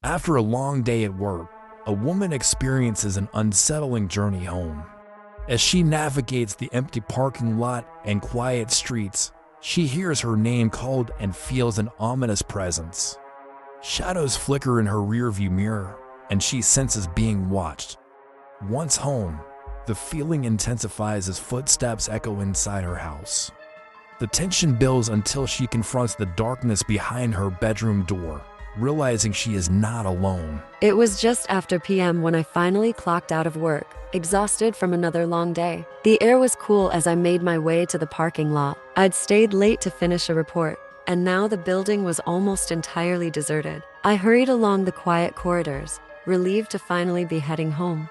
After a long day at work, a woman experiences an unsettling journey home. As she navigates the empty parking lot and quiet streets, she hears her name called and feels an ominous presence. Shadows flicker in her rearview mirror, and she senses being watched. Once home, the feeling intensifies as footsteps echo inside her house. The tension builds until she confronts the darkness behind her bedroom door, realizing she is not alone. It was just after PM when I finally clocked out of work, exhausted from another long day. The air was cool as I made my way to the parking lot. I'd stayed late to finish a report, and now the building was almost entirely deserted. I hurried along the quiet corridors, relieved to finally be heading home.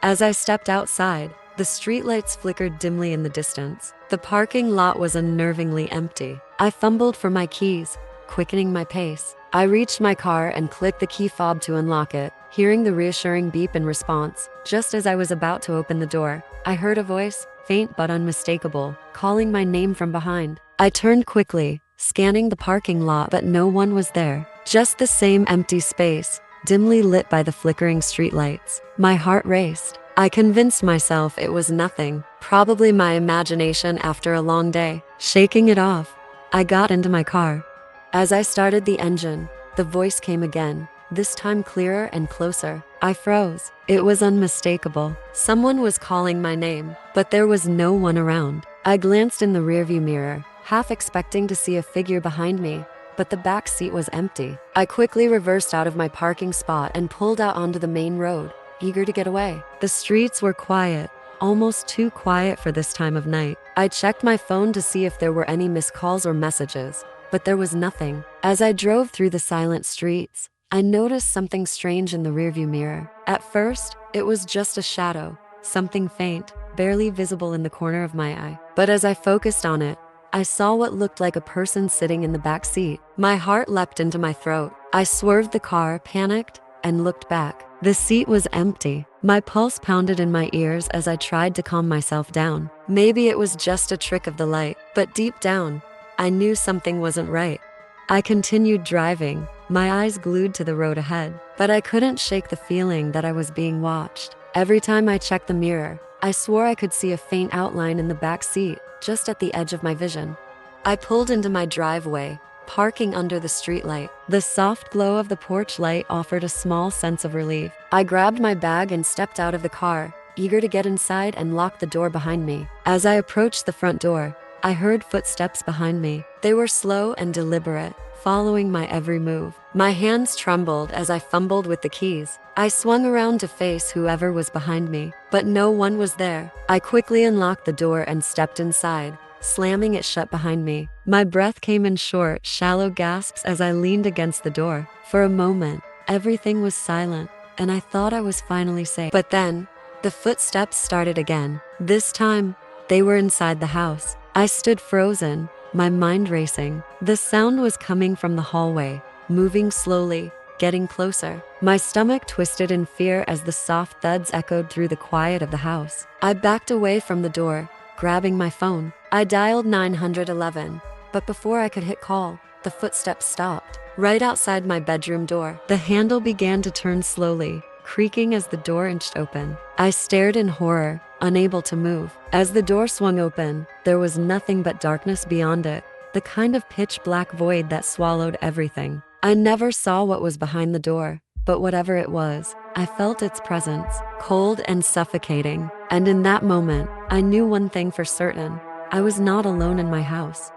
As I stepped outside, the streetlights flickered dimly in the distance. The parking lot was unnervingly empty. I fumbled for my keys, quickening my pace. I reached my car and clicked the key fob to unlock it, hearing the reassuring beep in response. Just as I was about to open the door, I heard a voice, faint but unmistakable, calling my name from behind. I turned quickly, scanning the parking lot, but no one was there. Just the same empty space, dimly lit by the flickering streetlights. My heart raced. I convinced myself it was nothing, probably my imagination after a long day. Shaking it off, I got into my car. As I started the engine, the voice came again, this time clearer and closer. I froze. It was unmistakable. Someone was calling my name, but there was no one around. I glanced in the rearview mirror, half expecting to see a figure behind me, but the back seat was empty. I quickly reversed out of my parking spot and pulled out onto the main road, eager to get away. The streets were quiet, almost too quiet for this time of night. I checked my phone to see if there were any missed calls or messages, but there was nothing. As I drove through the silent streets, I noticed something strange in the rearview mirror. At first, it was just a shadow, something faint, barely visible in the corner of my eye. But as I focused on it, I saw what looked like a person sitting in the back seat. My heart leapt into my throat. I swerved the car, panicked, and looked back. The seat was empty. My pulse pounded in my ears as I tried to calm myself down. Maybe it was just a trick of the light, but deep down, I knew something wasn't right. I continued driving, my eyes glued to the road ahead, but I couldn't shake the feeling that I was being watched. Every time I checked the mirror, I swore I could see a faint outline in the back seat, just at the edge of my vision. I pulled into my driveway, parking under the streetlight. The soft glow of the porch light offered a small sense of relief. I grabbed my bag and stepped out of the car, eager to get inside and lock the door behind me. As I approached the front door, I heard footsteps behind me. They were slow and deliberate, following my every move. My hands trembled as I fumbled with the keys. I swung around to face whoever was behind me, but no one was there. I quickly unlocked the door and stepped inside, slamming it shut behind me. My breath came in short, shallow gasps as I leaned against the door. For a moment, everything was silent, and I thought I was finally safe. But then, the footsteps started again. This time, they were inside the house. I stood frozen, my mind racing. The sound was coming from the hallway, moving slowly, getting closer. My stomach twisted in fear as the soft thuds echoed through the quiet of the house. I backed away from the door, grabbing my phone. I dialed 911, but before I could hit call, the footsteps stopped. Right outside my bedroom door, the handle began to turn slowly, creaking as the door inched open. I stared in horror, unable to move. As the door swung open, there was nothing but darkness beyond it, the kind of pitch-black void that swallowed everything. I never saw what was behind the door, but whatever it was, I felt its presence, cold and suffocating. And in that moment, I knew one thing for certain: I was not alone in my house.